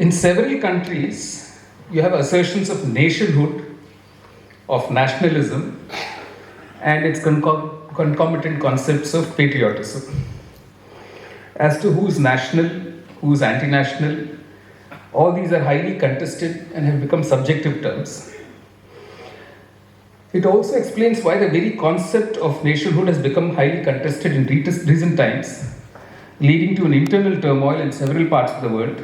In several countries, you have assertions of nationhood, of nationalism, and its concomitant concepts of patriotism. As to who is national, who is anti-national, all these are highly contested and have become subjective terms. It also explains why the very concept of nationhood has become highly contested in recent times, leading to an internal turmoil in several parts of the world.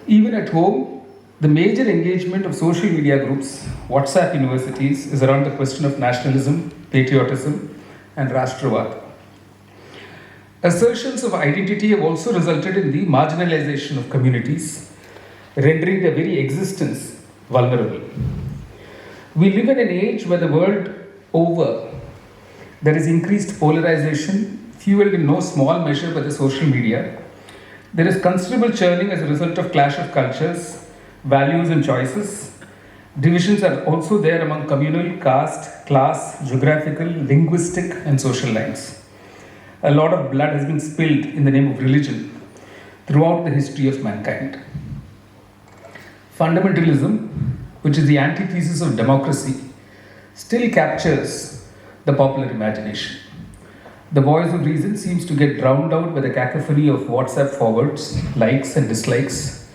Even at home, the major engagement of social media groups, WhatsApp universities, is around the question of nationalism, patriotism, and Rashtravad. Assertions of identity have also resulted in the marginalization of communities, rendering their very existence vulnerable. We live in an age where the world over there is increased polarization, fueled in no small measure by the social media. There is considerable churning as a result of clash of cultures, values and choices. Divisions are also there among communal, caste, class, geographical, linguistic and social lines. A lot of blood has been spilled in the name of religion throughout the history of mankind. Fundamentalism, which is the antithesis of democracy, still captures the popular imagination. The voice of reason seems to get drowned out by the cacophony of WhatsApp forwards, likes and dislikes.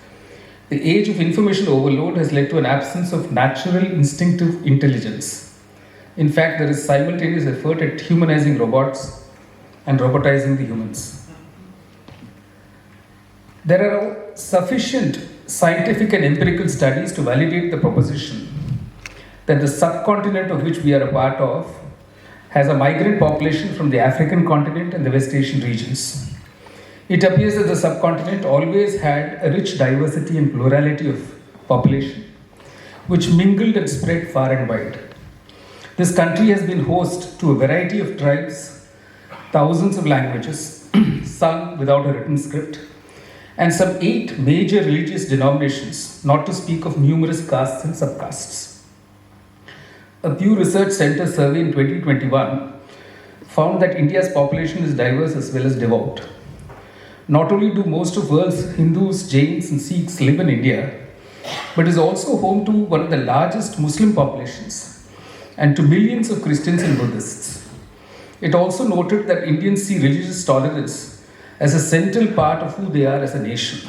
The age of information overload has led to an absence of natural instinctive intelligence. In fact, there is simultaneous effort at humanizing robots and robotizing the humans. There are sufficient scientific and empirical studies to validate the proposition that the subcontinent of which we are a part of has a migrant population from the African continent and the West Asian regions. It appears that the subcontinent always had a rich diversity and plurality of population, which mingled and spread far and wide. This country has been host to a variety of tribes, thousands of languages, sung without a written script, and some 8 major religious denominations, not to speak of numerous castes and subcastes. A Pew Research Center survey in 2021 found that India's population is diverse as well as devout. Not only do most of world's Hindus, Jains and Sikhs live in India, but is also home to one of the largest Muslim populations and to millions of Christians and Buddhists. It also noted that Indians see religious tolerance as a central part of who they are as a nation.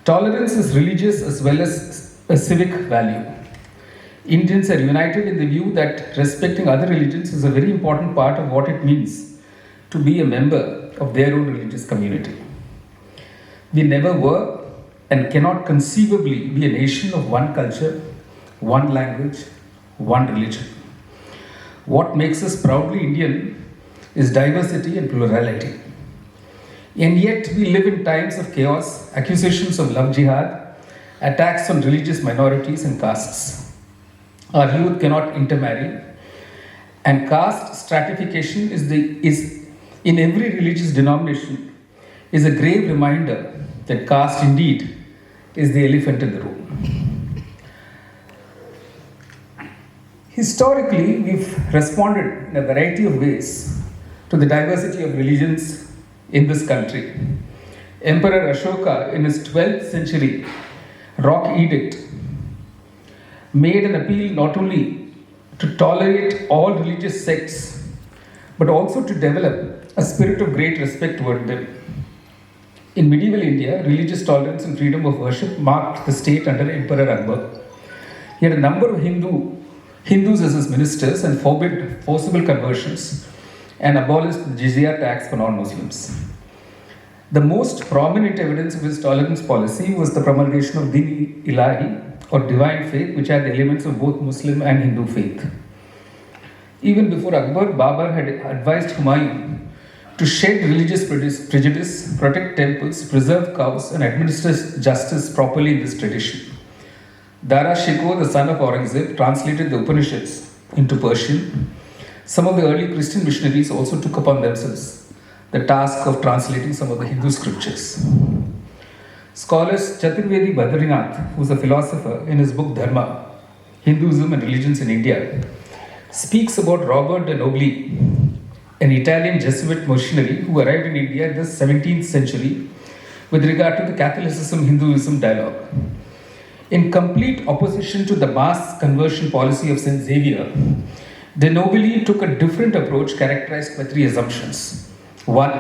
Tolerance is religious as well as a civic value. Indians are united in the view that respecting other religions is a very important part of what it means to be a member of their own religious community. We never were and cannot conceivably be a nation of one culture, one language, one religion. What makes us proudly Indian is diversity and plurality. And yet we live in times of chaos, accusations of love jihad, attacks on religious minorities and castes. Our youth cannot intermarry, and caste stratification is in every religious denomination is a grave reminder that caste indeed is the elephant in the room. Historically, we've responded in a variety of ways to the diversity of religions in this country. Emperor Ashoka, in his 12th century rock edict, made an appeal not only to tolerate all religious sects, but also to develop a spirit of great respect toward them. In medieval India, religious tolerance and freedom of worship marked the state under Emperor Akbar. He had a number of Hindus as his ministers and forbid forcible conversions and abolished the jizya tax for non-Muslims. The most prominent evidence of his tolerance policy was the promulgation of Din-i-Ilahi, or divine faith, which had elements of both Muslim and Hindu faith. Even before Akbar, Babur had advised Humayun to shed religious prejudice, protect temples, preserve cows, and administer justice properly in this tradition. Dara Shikoh, the son of Aurangzeb, translated the Upanishads into Persian. Some of the early Christian missionaries also took upon themselves the task of translating some of the Hindu scriptures. Scholars Chaturvedi Badrinath, who is a philosopher, in his book Dharma, Hinduism and Religions in India, speaks about Robert de Nobili, an Italian Jesuit missionary who arrived in India in the 17th century with regard to the Catholicism-Hinduism dialogue. In complete opposition to the mass conversion policy of St. Xavier, de Nobili took a different approach characterized by three assumptions. One,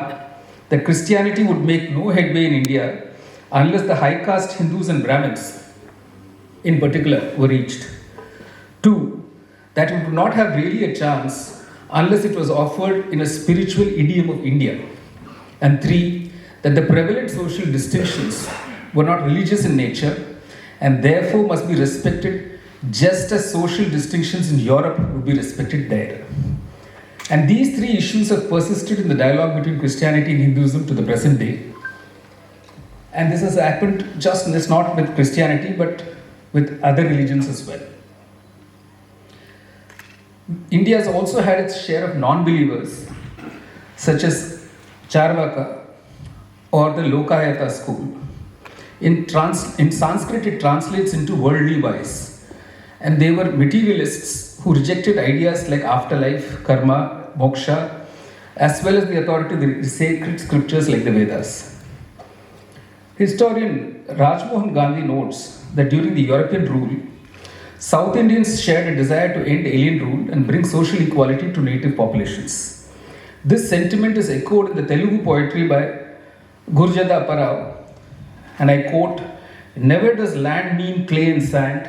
that Christianity would make no headway in India unless the high caste Hindus and Brahmins, in particular, were reached. Two, that it would not have really a chance unless it was offered in a spiritual idiom of India. And three, that the prevalent social distinctions were not religious in nature and therefore must be respected just as social distinctions in Europe would be respected there. And these three issues have persisted in the dialogue between Christianity and Hinduism to the present day. And this has happened just not with Christianity but with other religions as well. India has also had its share of non-believers such as Charvaka or the Lokayata school. In Sanskrit it translates into worldly wise, and they were materialists who rejected ideas like afterlife, karma, moksha, as well as the authority of the sacred scriptures like the Vedas. Historian Rajmohan Gandhi notes that during the European rule, South Indians shared a desire to end alien rule and bring social equality to native populations. This sentiment is echoed in the Telugu poetry by Gurjada Apparao, and I quote, "Never does land mean clay and sand.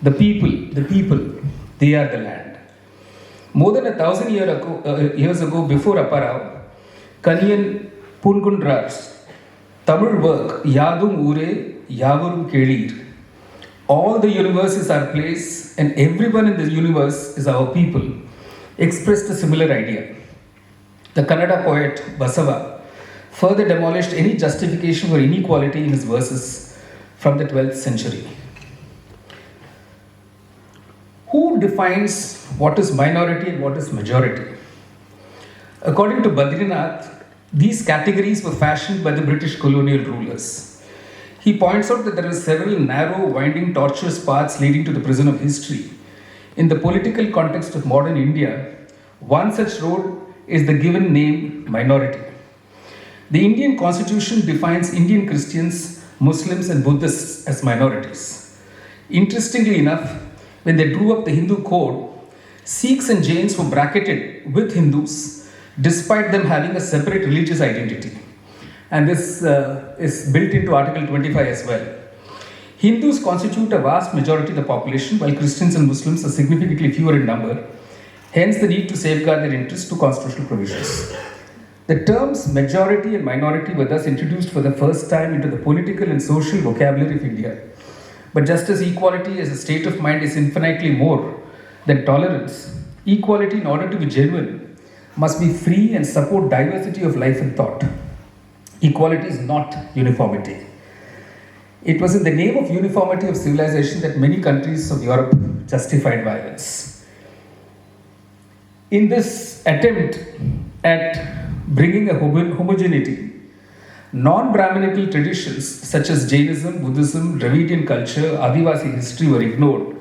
The people, they are the land." More than 1,000 years ago, before Apparao, Kaniyan Pungundrar's Tamil work, Yadum Ure, Yavarum Kelir, all the universe is our place and everyone in the universe is our people, expressed a similar idea. The Kannada poet Basava further demolished any justification for inequality in his verses from the 12th century. Who defines what is minority and what is majority? According to Badrinath, these categories were fashioned by the British colonial rulers. He points out that there are several narrow, winding, tortuous paths leading to the prison of history. In the political context of modern India, one such road is the given name minority. The Indian constitution defines Indian Christians, Muslims, and Buddhists as minorities. Interestingly enough, when they drew up the Hindu code, Sikhs and Jains were bracketed with Hindus despite them having a separate religious identity. And this is built into Article 25 as well. Hindus constitute a vast majority of the population, while Christians and Muslims are significantly fewer in number, hence the need to safeguard their interests to constitutional provisions. The terms majority and minority were thus introduced for the first time into the political and social vocabulary of India. But just as equality as a state of mind is infinitely more than tolerance, equality, in order to be genuine, must be free and support diversity of life and thought. Equality is not uniformity. It was in the name of uniformity of civilization that many countries of Europe justified violence. In this attempt at bringing a homogeneity, non-Brahminical traditions such as Jainism, Buddhism, Dravidian culture, Adivasi history were ignored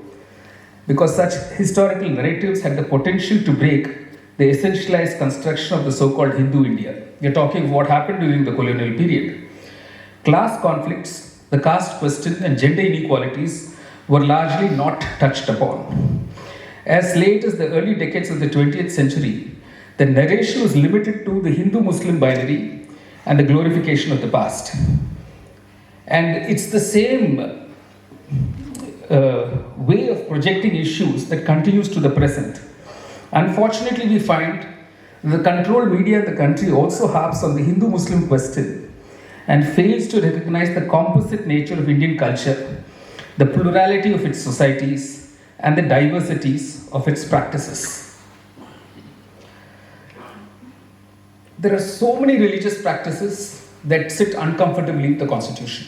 because such historical narratives had the potential to break the essentialized construction of the so-called Hindu India. We are talking of what happened during the colonial period. Class conflicts, the caste question, and gender inequalities were largely not touched upon. As late as the early decades of the 20th century, the narration was limited to the Hindu-Muslim binary and the glorification of the past. And it's the same way of projecting issues that continues to the present. Unfortunately, we find the controlled media in the country also harps on the Hindu-Muslim question and fails to recognize the composite nature of Indian culture, the plurality of its societies, and the diversities of its practices. There are so many religious practices that sit uncomfortably in the constitution.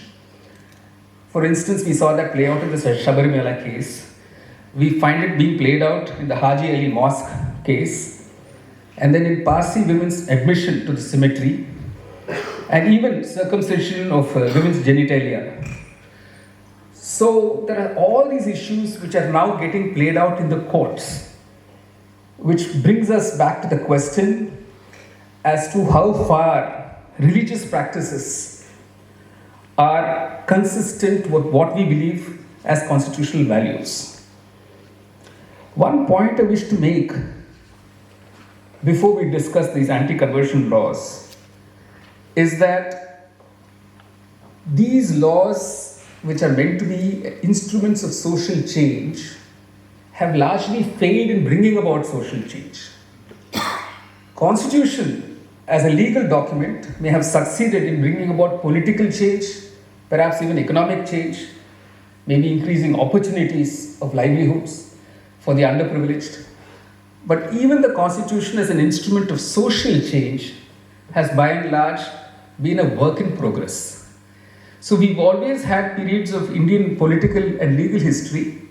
For instance, we saw that play out in the Sabarimala case. We find it being played out in the Haji Ali Mosque case, and then in Parsi women's admission to the cemetery, and even circumcision of women's genitalia. So there are all these issues which are now getting played out in the courts, which brings us back to the question as to how far religious practices are consistent with what we believe as constitutional values. One point I wish to make before we discuss these anti-conversion laws is that these laws, which are meant to be instruments of social change, have largely failed in bringing about social change. Constitution, as a legal document, may have succeeded in bringing about political change, perhaps even economic change, maybe increasing opportunities of livelihoods for the underprivileged. But even the Constitution as an instrument of social change has by and large been a work in progress. So we've always had periods of Indian political and legal history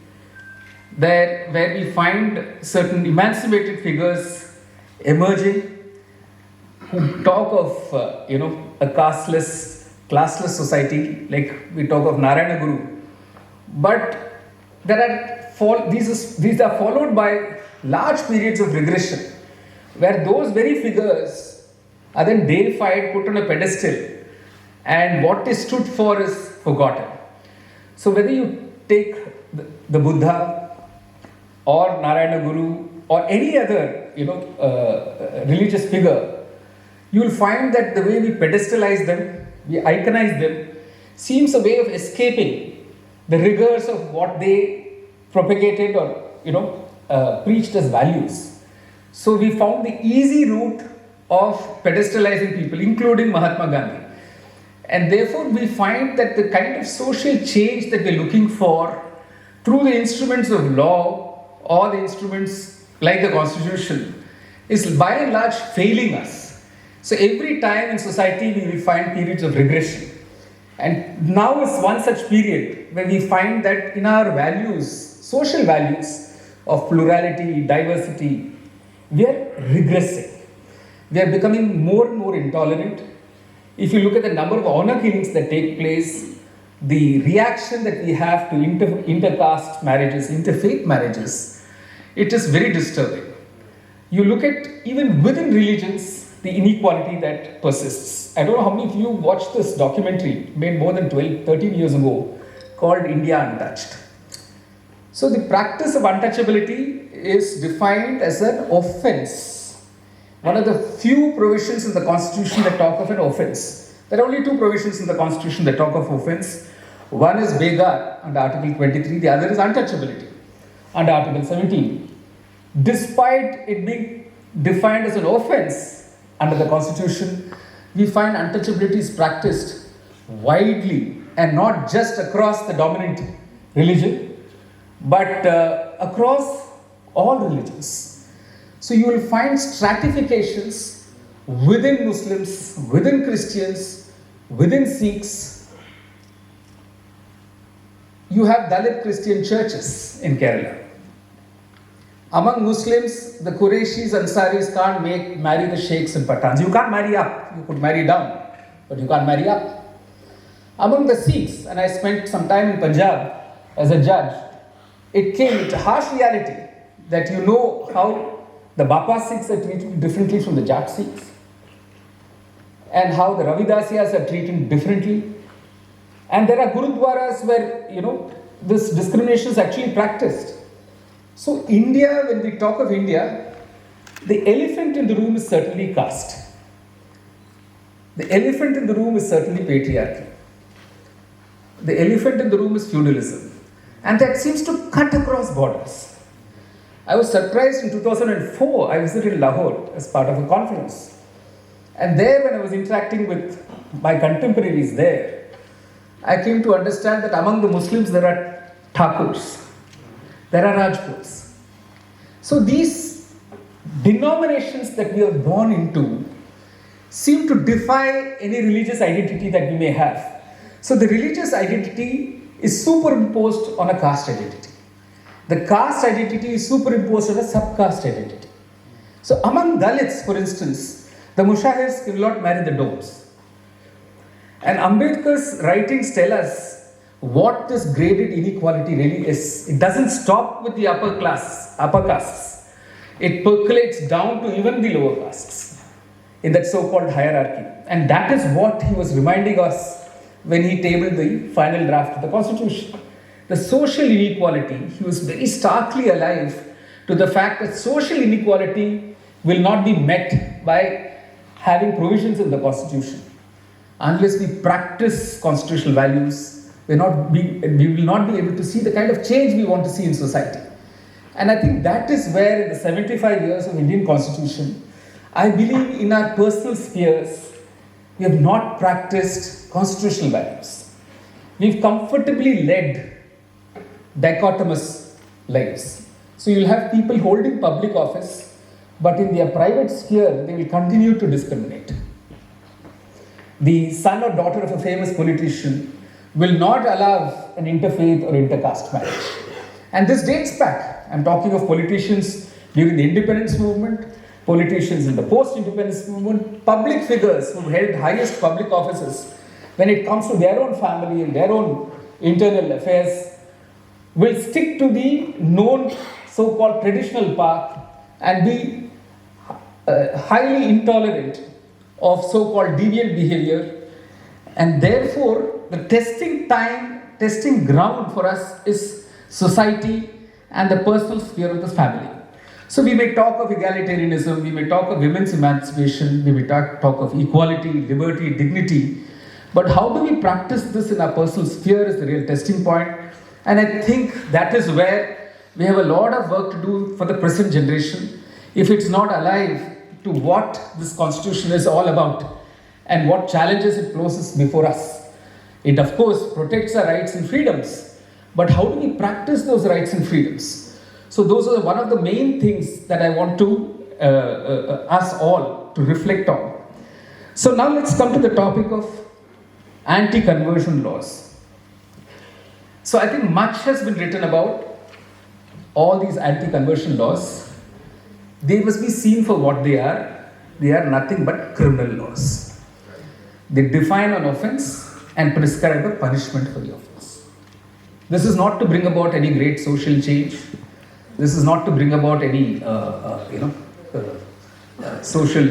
where we find certain emancipated figures emerging who talk of a classless society, like we talk of Narayana Guru. But these are followed by large periods of regression, where those very figures are then deified, put on a pedestal, and what they stood for is forgotten. So whether you take the Buddha or Narayana Guru or any other religious figure, you will find that the way we pedestalize them, we iconize them, seems a way of escaping the rigors of what they propagated or preached as values. So we found the easy route of pedestalizing people, including Mahatma Gandhi. And therefore we find that the kind of social change that we're looking for through the instruments of law or the instruments like the Constitution is by and large failing us. So every time in society we will find periods of regression. And now is one such period where we find that in our values, social values of plurality, diversity, we are regressing. We are becoming more and more intolerant. If you look at the number of honor killings that take place, the reaction that we have to intercaste marriages, interfaith marriages, it is very disturbing. You look at even within religions, the inequality that persists. I don't know how many of you watched this documentary made more than 13 years ago called India Untouched. So the practice of untouchability is defined as an offense. One of the few provisions in the Constitution that talk of an offense. There are only two provisions in the Constitution that talk of offense. One is Begar under Article 23, the other is untouchability under Article 17. Despite it being defined as an offense under the Constitution, we find untouchability is practiced widely and not just across the dominant religion, but across all religions. So you will find stratifications within Muslims, within Christians, within Sikhs. You have Dalit Christian churches in Kerala. Among Muslims, the Qurayshis and Ansaris can't marry the Sheikhs and Pathans. You can't marry up. You could marry down, but you can't marry up. Among the Sikhs, and I spent some time in Punjab as a judge, it came with a harsh reality that you know how the Bapa Sikhs are treated differently from the Jat Sikhs, and how the Ravidasyas are treated differently. And there are Gurudwaras where, this discrimination is actually practiced. So India, when we talk of India, the elephant in the room is certainly caste. The elephant in the room is certainly patriarchy. The elephant in the room is feudalism. And that seems to cut across borders. I was surprised in 2004, I visited Lahore as part of a conference. And there, when I was interacting with my contemporaries there, I came to understand that among the Muslims there are Thakurs, there are Rajputs. So these denominations that we are born into seem to defy any religious identity that we may have. So the religious identity is superimposed on a caste identity. The caste identity is superimposed on a subcaste identity. So among Dalits, for instance, the Mushahirs cannot marry the Domes. And Ambedkar's writings tell us what this graded inequality really is. It doesn't stop with the upper castes. It percolates down to even the lower castes in that so-called hierarchy. And that is what he was reminding us when he tabled the final draft of the constitution. The social inequality, he was very starkly alive to the fact that social inequality will not be met by having provisions in the constitution. Unless we practice constitutional values, we will not be able to see the kind of change we want to see in society. And I think that is where in the 75 years of Indian constitution, I believe in our personal spheres, we have not practiced constitutional values. We've comfortably led dichotomous lives. So you'll have people holding public office, but in their private sphere, they will continue to discriminate. The son or daughter of a famous politician will not allow an interfaith or intercaste marriage. And this dates back. I'm talking of politicians during the independence movement, politicians in the post-independence movement, public figures who held highest public offices. When it comes to their own family and their own internal affairs, will stick to the known so-called traditional path and be highly intolerant of so-called deviant behavior. And therefore, the testing ground for us is society and the personal sphere of the family. So we may talk of egalitarianism, we may talk of women's emancipation, we may talk of equality, liberty, dignity. But how do we practice this in our personal sphere is the real testing point. And I think that is where we have a lot of work to do for the present generation. If it's not alive to what this constitution is all about and what challenges it poses before us. It of course protects our rights and freedoms, but how do we practice those rights and freedoms? So those are one of the main things that I want to us all to reflect on. So now let's come to the topic of anti-conversion laws. So I think much has been written about all these anti-conversion laws. They must be seen for what they are. They are nothing but criminal laws. They define an offense and prescribe a punishment for the offense. This is not to bring about any great social change. This is not to bring about any social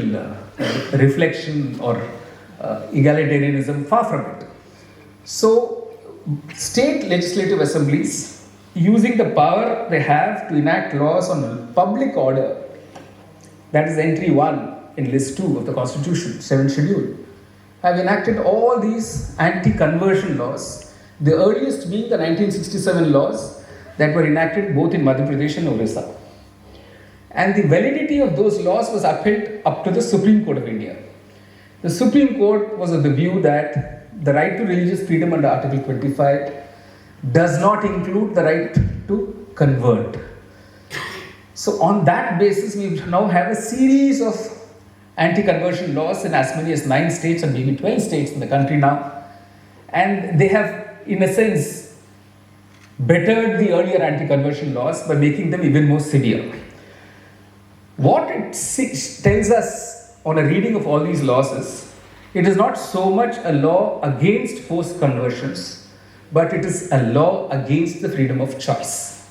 reflection or egalitarianism, far from it. So, state legislative assemblies, using the power they have to enact laws on public order, that is entry 1 in list 2 of the Constitution, 7th schedule, have enacted all these anti-conversion laws, the earliest being the 1967 laws that were enacted both in Madhya Pradesh and Orissa. And the validity of those laws was upheld up to the Supreme Court of India. The Supreme Court was of the view that the right to religious freedom under Article 25 does not include the right to convert. So on that basis, we now have a series of anti-conversion laws in as many as 9 states and maybe 12 states in the country now. And they have, in a sense, bettered the earlier anti-conversion laws by making them even more severe. What it tells us on a reading of all these laws is, it is not so much a law against forced conversions, but it is a law against the freedom of choice.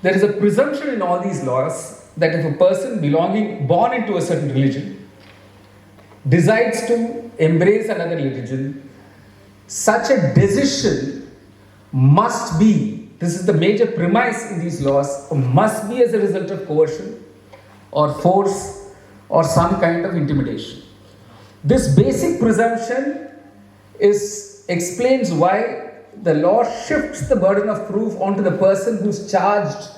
There is a presumption in all these laws that if a person born into a certain religion decides to embrace another religion, such a decision must be, this is the major premise in these laws, must be as a result of coercion or force or some kind of intimidation. This basic presumption explains why the law shifts the burden of proof onto the person who's charged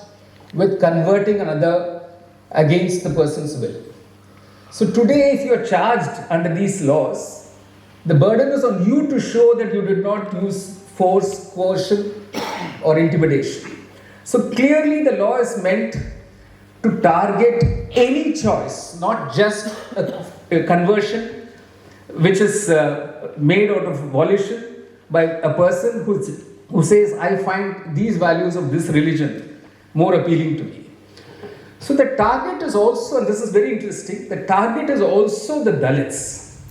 with converting another against the person's will. So today, if you are charged under these laws, the burden is on you to show that you did not use force, coercion, or intimidation. So clearly the law is meant to target any choice, not just a conversion which is made out of volition by a person who says, I find these values of this religion more appealing to me. So the target is also, and this is very interesting, the target is also the Dalits.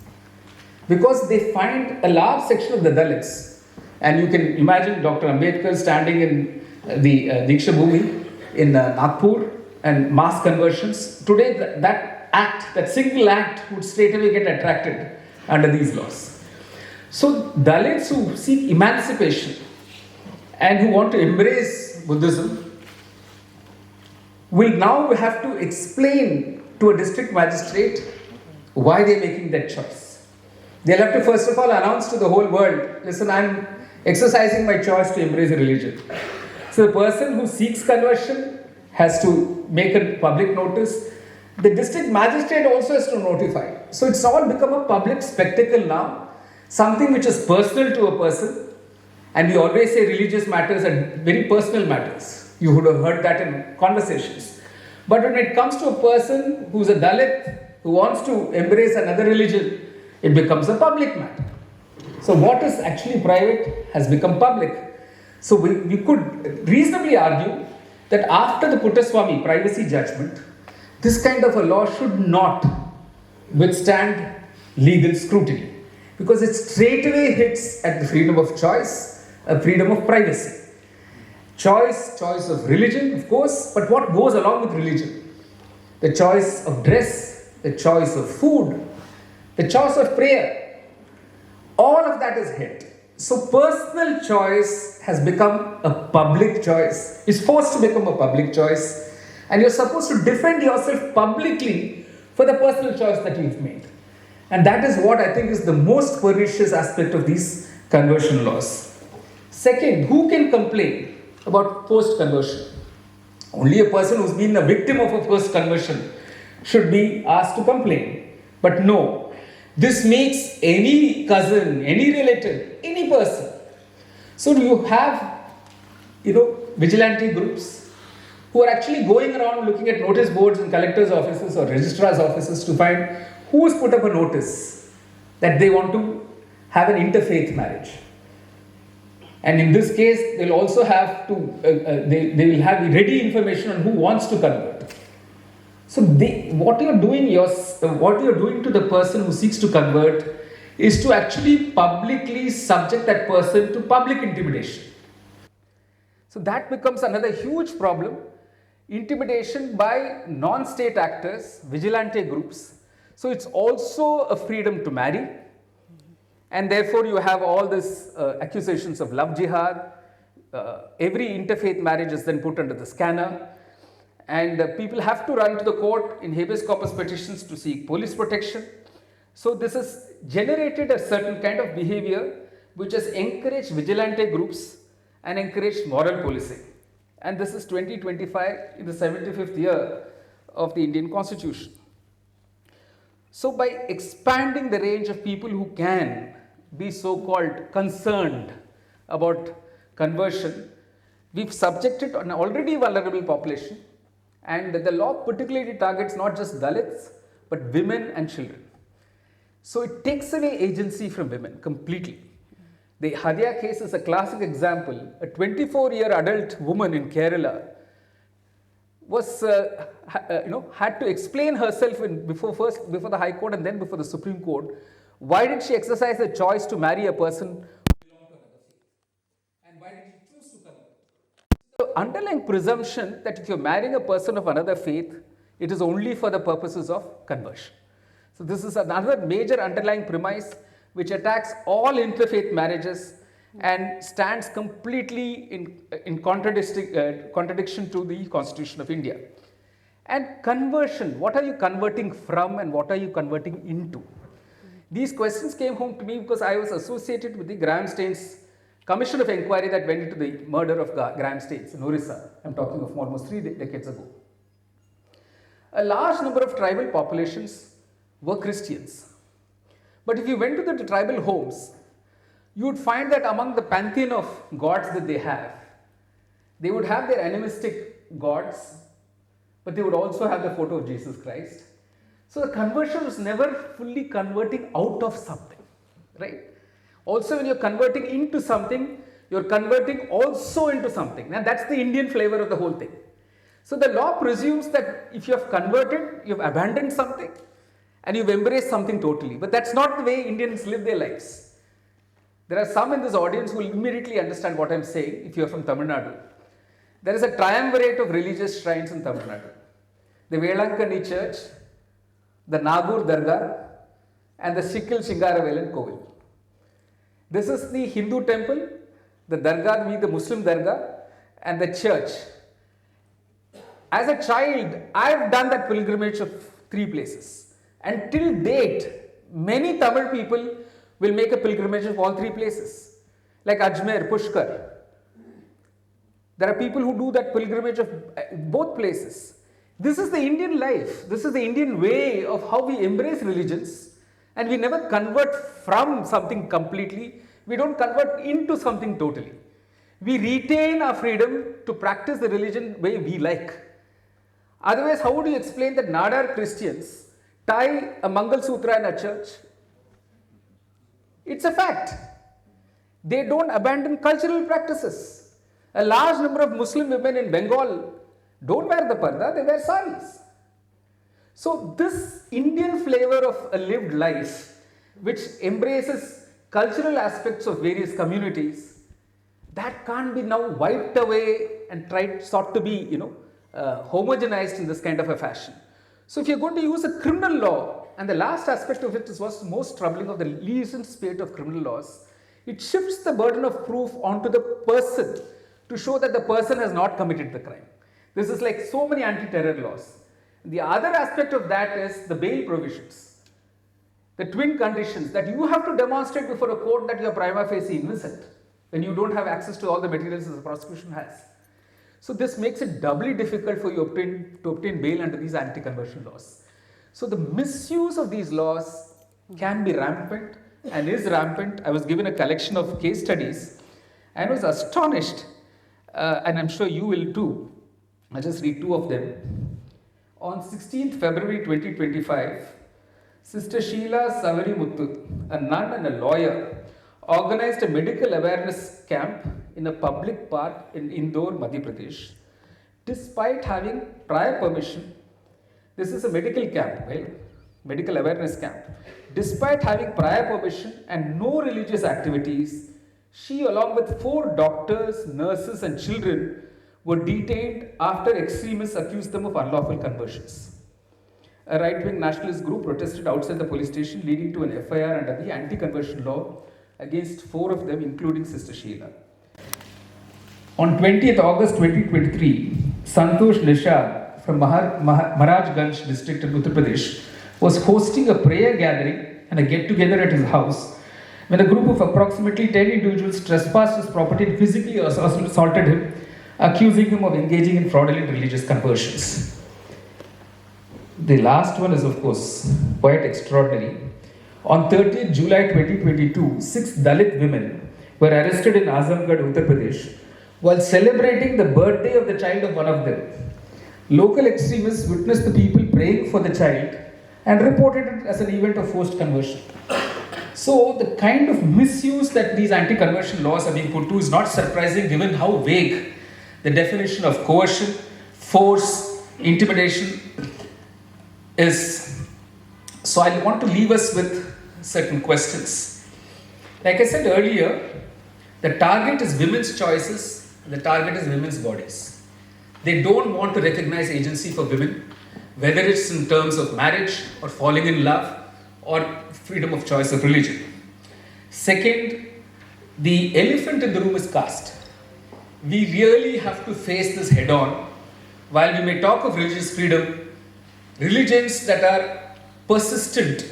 Because they find a large section of the Dalits, and you can imagine Dr. Ambedkar standing in the Diksha Bhumi in Nagpur and mass conversions. Today that single act would straight away get attracted under these laws. So Dalits who seek emancipation and who want to embrace Buddhism will now have to explain to a district magistrate why they are making that choice. They'll have to first of all announce to the whole world, listen, I'm exercising my choice to embrace a religion. So the person who seeks conversion has to make a public notice. The district magistrate also has to notify. So it's all become a public spectacle now, something which is personal to a person. And we always say religious matters are very personal matters. You would have heard that in conversations. But when it comes to a person who's a Dalit, who wants to embrace another religion, it becomes a public matter. So what is actually private has become public. So we could reasonably argue that after the Puttaswamy privacy judgment, this kind of a law should not withstand legal scrutiny because it straightaway hits at the freedom of choice, a freedom of privacy. Choice of religion, of course, but what goes along with religion? The choice of dress, the choice of food, the choice of prayer. All of that is hit. So personal choice has become a public choice, is forced to become a public choice, and you're supposed to defend yourself publicly for the personal choice that you've made. And that is what I think is the most pernicious aspect of these conversion laws. Second, who can complain about forced conversion? Only a person who's been a victim of a forced conversion should be asked to complain. But no, this makes any cousin, any relative, any person. So you have, vigilante groups who are actually going around looking at notice boards in collectors' offices or registrars' offices to find who has put up a notice that they want to have an interfaith marriage. And in this case, they'll also have to, they will have ready information on who wants to convert. So what you're doing to the person who seeks to convert is to actually publicly subject that person to public intimidation. So that becomes another huge problem. Intimidation by non-state actors, vigilante groups. So it's also a freedom to marry. And therefore you have all these accusations of love jihad. Every interfaith marriage is then put under the scanner. And people have to run to the court in habeas corpus petitions to seek police protection. So this has generated a certain kind of behavior which has encouraged vigilante groups and encouraged moral policing. And this is 2025 in the 75th year of the Indian Constitution. So by expanding the range of people who can be so-called concerned about conversion, we've subjected an already vulnerable population, and the law particularly targets not just Dalits, but women and children. So it takes away agency from women completely. The Hadia case is a classic example. A 24-year adult woman in Kerala was, had to explain herself before the High Court and then before the Supreme Court. Why did she exercise the choice to marry a person who belonged to another faith? And why did she choose to convert? The underlying presumption that if you're marrying a person of another faith, it is only for the purposes of conversion. So this is another major underlying premise which attacks all interfaith marriages and stands completely in contradiction to the Constitution of India. And conversion, what are you converting from and what are you converting into? These questions came home to me because I was associated with the Graham Staines Commission of Inquiry that went into the murder of Graham Staines in Orissa. I'm talking of almost 3 decades ago. A large number of tribal populations were Christians. But if you went to the tribal homes, you would find that among the pantheon of gods that they would have their animistic gods, but they would also have the photo of Jesus Christ. So the conversion was never fully converting out of something, right? Also, when you're converting into something, you're converting also into something. Now that's the Indian flavor of the whole thing. So the law presumes that if you have converted, you've abandoned something and you've embraced something totally. But that's not the way Indians live their lives. There are some in this audience who will immediately understand what I'm saying if you're from Tamil Nadu. There is a triumvirate of religious shrines in Tamil Nadu. The Velankani Church, the Nagur Dargah, and the Sikil Shingaravelan Kovil. This is the Hindu temple, the dargah, the Muslim dargah, and the church. As a child, I have done that pilgrimage of 3 places. And till date, many Tamil people will make a pilgrimage of all 3 places. Like Ajmer, Pushkar. There are people who do that pilgrimage of both places. This is the Indian life. This is the Indian way of how we embrace religions. And we never convert from something completely. We don't convert into something totally. We retain our freedom to practice the religion way we like. Otherwise, how would you explain that Nadar Christians tie a Mangal Sutra in a church? It's a fact. They don't abandon cultural practices. A large number of Muslim women in Bengal don't wear the parda, they wear saris. So this Indian flavor of a lived life, which embraces cultural aspects of various communities, that can't be now wiped away and sought to be, homogenized in this kind of a fashion. So if you're going to use a criminal law, and the last aspect of it is what's most troubling of the recent spate of criminal laws, it shifts the burden of proof onto the person to show that the person has not committed the crime. This is like so many anti-terror laws. The other aspect of that is the bail provisions. The twin conditions that you have to demonstrate before a court that you are prima facie innocent when you don't have access to all the materials that the prosecution has. So this makes it doubly difficult for you to obtain bail under these anti-conversion laws. So the misuse of these laws can be rampant and is rampant. I was given a collection of case studies and was astonished, and I'm sure you will too. I'll just read 2 of them. On 16th February 2025, Sister Sheila Savarimuthu, a nun and a lawyer, organized a medical awareness camp in a public park in Indore, Madhya Pradesh. Despite having prior permission, this is a medical camp, medical awareness camp. Despite having prior permission and no religious activities, she, along with 4 doctors, nurses, and children, were detained after extremists accused them of unlawful conversions. A right-wing nationalist group protested outside the police station, leading to an FIR under the anti-conversion law against 4 of them, including Sister Sheila. On 20th August 2023, Santosh Nishad from Maharajganj district in Uttar Pradesh was hosting a prayer gathering and a get-together at his house when a group of approximately 10 individuals trespassed his property and physically assaulted him, accusing him of engaging in fraudulent religious conversions. The last one is, of course, quite extraordinary. On 30th July 2022, 6 Dalit women were arrested in Azamgarh, Uttar Pradesh, while celebrating the birthday of the child of one of them. Local extremists witnessed the people praying for the child and reported it as an event of forced conversion. So the kind of misuse that these anti-conversion laws are being put to is not surprising given how vague the definition of coercion, force, intimidation is. So I want to leave us with certain questions. Like I said earlier, the target is women's choices, the target is women's bodies. They don't want to recognize agency for women, whether it's in terms of marriage or falling in love or freedom of choice of religion. Second, the elephant in the room is caste. We really have to face this head on. While we may talk of religious freedom, religions that are persistent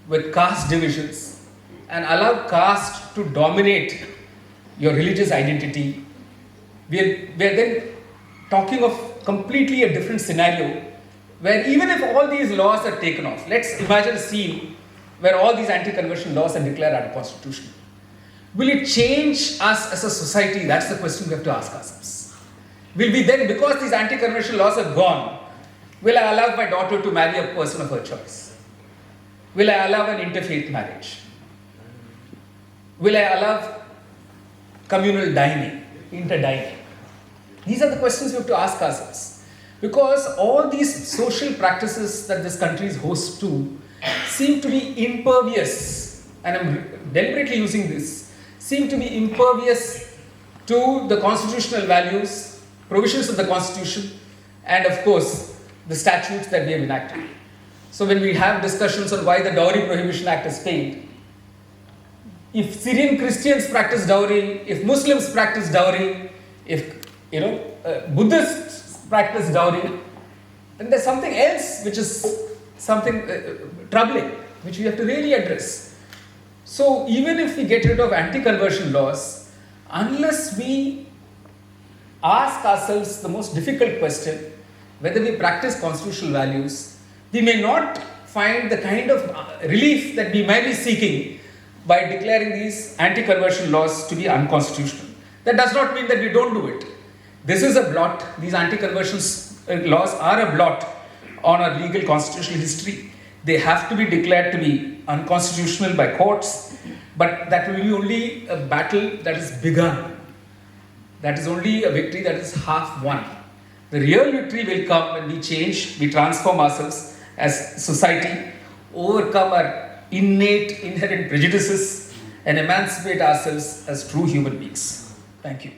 with caste divisions and allow caste to dominate your religious identity, we are then talking of completely a different scenario where even if all these laws are taken off, let's imagine a scene where all these anti-conversion laws are declared unconstitutional. Will it change us as a society? That's the question we have to ask ourselves. Will we then, because these anti-conversion laws are gone, will I allow my daughter to marry a person of her choice? Will I allow an interfaith marriage? Will I allow communal dining, interdining? These are the questions we have to ask ourselves. Because all these social practices that this country is host to seem to be impervious, and I'm deliberately using this, seem to be impervious to the constitutional values, provisions of the Constitution, and of course, the statutes that we have enacted. So when we have discussions on why the Dowry Prohibition Act is failed, if Syrian Christians practice dowry, if Muslims practice dowry, if Buddhists practice dowry, then there's something else which is something troubling, which we have to really address. So even if we get rid of anti-conversion laws, unless we ask ourselves the most difficult question, whether we practice constitutional values, we may not find the kind of relief that we might be seeking by declaring these anti-conversion laws to be unconstitutional. That does not mean that we don't do it. This is a blot. These anti-conversion laws are a blot on our legal constitutional history. They have to be declared to be unconstitutional by courts, but that will be only a battle that is begun. That is only a victory that is half won. The real victory will come when we change, we transform ourselves as society, overcome our inherent prejudices, and emancipate ourselves as true human beings. Thank you.